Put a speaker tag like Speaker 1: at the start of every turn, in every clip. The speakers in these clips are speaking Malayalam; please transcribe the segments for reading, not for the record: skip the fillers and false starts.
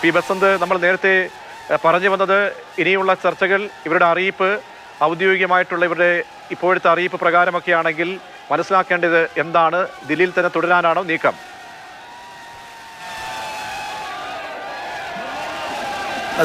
Speaker 1: പി ബസന്ത്, നമ്മൾ നേരത്തെ പറഞ്ഞു വന്നത് ഇനിയുള്ള ചർച്ചകൾ, ഇവരുടെ അറിയിപ്പ് ഔദ്യോഗികമായിട്ടുള്ള ഇവരുടെ ഇപ്പോഴത്തെ അറിയിപ്പ് പ്രകാരമൊക്കെയാണെങ്കിൽ മനസ്സിലാക്കേണ്ടത് എന്താണ്? ദില്ലിയിൽ തന്നെ തുടരാനാണോ നീക്കം?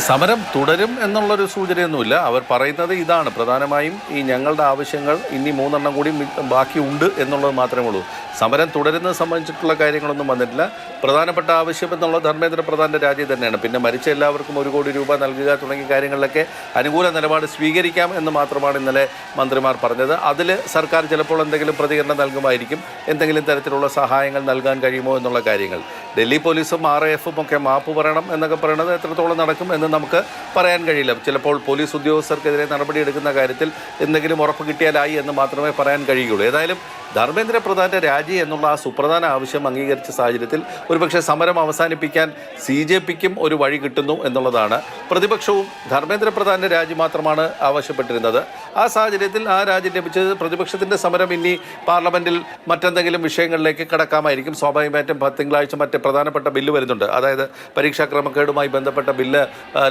Speaker 2: സമരം തുടരും എന്നുള്ളൊരു സൂചനയൊന്നുമില്ല. അവർ പറയുന്നത് ഇതാണ്, പ്രധാനമായും ഈ ഞങ്ങളുടെ ആവശ്യങ്ങൾ ഇനി 3 എണ്ണം കൂടി ബാക്കിയുണ്ട് എന്നുള്ളത് മാത്രമേ ഉള്ളൂ. സമരം തുടരുന്നത് സംബന്ധിച്ചിട്ടുള്ള കാര്യങ്ങളൊന്നും വന്നിട്ടില്ല. പ്രധാനപ്പെട്ട ആവശ്യം എന്നുള്ളത് ധർമ്മേന്ദ്ര പ്രധാൻ്റെ രാജി തന്നെയാണ്. പിന്നെ മരിച്ച എല്ലാവർക്കും 1 കോടി രൂപ നൽകുക തുടങ്ങിയ കാര്യങ്ങളിലൊക്കെ അനുകൂല നിലപാട് സ്വീകരിക്കാം എന്ന് മാത്രമാണ് ഇന്നലെ മന്ത്രിമാർ പറഞ്ഞത്. അതിൽ സർക്കാർ ചിലപ്പോൾ എന്തെങ്കിലും പ്രതികരണം നൽകുമായിരിക്കും, എന്തെങ്കിലും തരത്തിലുള്ള സഹായങ്ങൾ നൽകാൻ കഴിയുമോ എന്നുള്ള കാര്യങ്ങൾ. ഡൽഹി പോലീസും RAFും ഒക്കെ മാപ്പ് പറയണം എന്നൊക്കെ പറയുന്നത് എത്രത്തോളം നടക്കും എന്ന് നമുക്ക് പറയാൻ കഴിയില്ല. ചിലപ്പോൾ പോലീസ് ഉദ്യോഗസ്ഥർക്കെതിരെ നടപടിയെടുക്കുന്ന കാര്യത്തിൽ എന്തെങ്കിലും ഉറപ്പ് കിട്ടിയാലായി എന്ന് മാത്രമേ പറയാൻ കഴിയുകയുള്ളൂ. ഏതായാലും ധർമ്മേന്ദ്ര പ്രധാൻ്റെ രാജി എന്നുള്ള ആ സുപ്രധാന ആവശ്യം അംഗീകരിച്ച സാഹചര്യത്തിൽ ഒരുപക്ഷെ സമരം അവസാനിപ്പിക്കാൻ CJPക്കും ഒരു വഴി കിട്ടുന്നു എന്നുള്ളതാണ്. പ്രതിപക്ഷവും ധർമ്മേന്ദ്ര പ്രധാൻ്റെ രാജി മാത്രമാണ് ആവശ്യപ്പെട്ടിരുന്നത്. ആ സാഹചര്യത്തിൽ ആ രാജി ലഭിച്ചത് പ്രതിപക്ഷത്തിൻ്റെ സമരം ഇനി പാർലമെൻറ്റിൽ മറ്റെന്തെങ്കിലും വിഷയങ്ങളിലേക്ക് കടക്കാമായിരിക്കും. സ്വാഭാവികമായിട്ടും തിങ്കളാഴ്ച മറ്റ് പ്രധാനപ്പെട്ട ബില്ല് വരുന്നുണ്ട്. അതായത് പരീക്ഷാ ക്രമക്കേടുമായി ബന്ധപ്പെട്ട ബില്ല്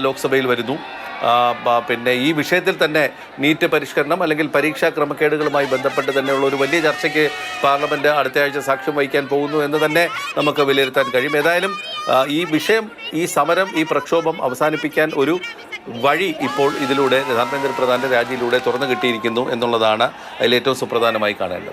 Speaker 2: ലോക്സഭയിൽ വരുന്നു. പിന്നെ ഈ വിഷയത്തിൽ തന്നെ നീറ്റ് പരിഷ്കരണം അല്ലെങ്കിൽ പരീക്ഷാ ക്രമക്കേടുകളുമായി ബന്ധപ്പെട്ട് തന്നെയുള്ള ഒരു വലിയ ചർച്ചയ്ക്ക് പാർലമെൻറ്റ് അടുത്ത ആഴ്ച സാക്ഷ്യം വഹിക്കാൻ പോകുന്നു എന്ന് തന്നെ നമുക്ക് വിലയിരുത്താൻ കഴിയും. ഏതായാലും ഈ വിഷയം, ഈ സമരം, ഈ പ്രക്ഷോഭം അവസാനിപ്പിക്കാൻ ഒരു വഴി ഇപ്പോൾ ഇതിലൂടെ ധർമ്മേന്ദ്ര പ്രധാൻ്റെ രാജിയിലൂടെ തുറന്നു കിട്ടിയിരിക്കുന്നു എന്നുള്ളതാണ് അതിലേറ്റവും സുപ്രധാനമായി കാണേണ്ടത്.